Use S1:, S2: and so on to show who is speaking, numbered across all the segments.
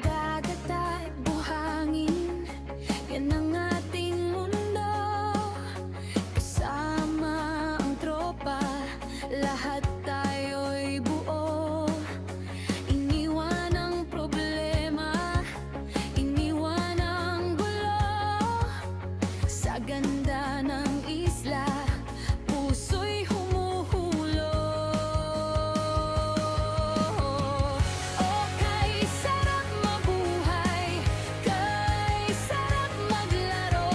S1: Dagat at buhangin, yan ang ating mundo. Kasama ang tropa, lahat tayo'y buo. Iniwan ang problema, iniwan ang gulo. Sa ganda ng isla, puso'y humuhulo. Oh, kay sarap mabuhay, kay sarap maglaro.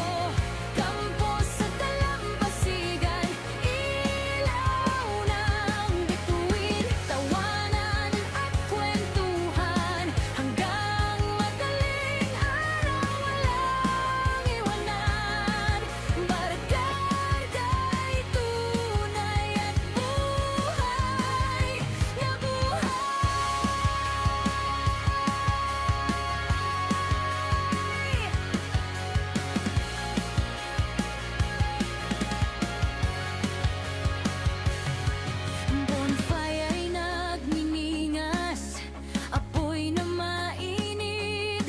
S1: Kampo sa dalampasigan, ilaw ng bituin. Tawanan at kwentuhan, hanggang madaling araw walang iwanan. Barkada'y tunay at buhay na buhay. Bonfire ay nagniningas, apoy na mainit,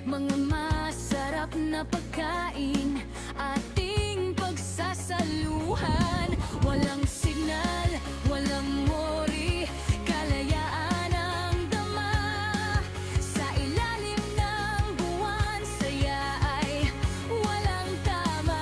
S1: mga masarap na pagkain, ating pagsasaluhan. Walang signal, walang worry, kalayaan ang dama. Sa ilalim ng buwan, saya ay walang tama.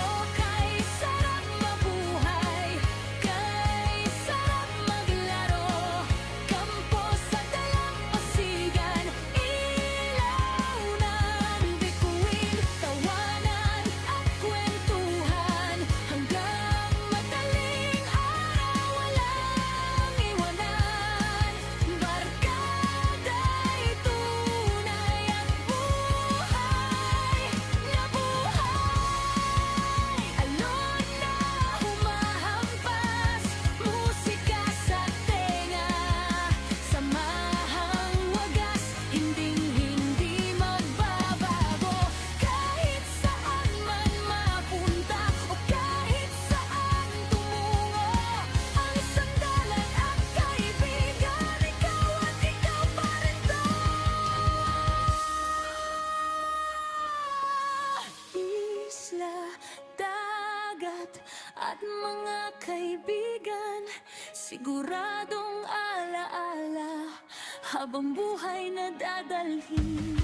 S1: Oh, kay sarap mabuhay, kay sarap maglaro. Kampo sa dalampasigan, ilaw ng bituin. Tawanan at kwentuhan, hanggang madaling araw walang iwanan. Barkada'y tunay at buhay na buhay. Alon na humahampas, musika sa tenga. Samahang wagas, hinding-hindi magbabago. Kahit saan man mapunta o kahit saan tumungo, ang sandalan at kaibigan, ikaw at ikaw pa rin to. Isla, dagat at mga kaibigan, siguradong alaala habang buhay na dadalhin.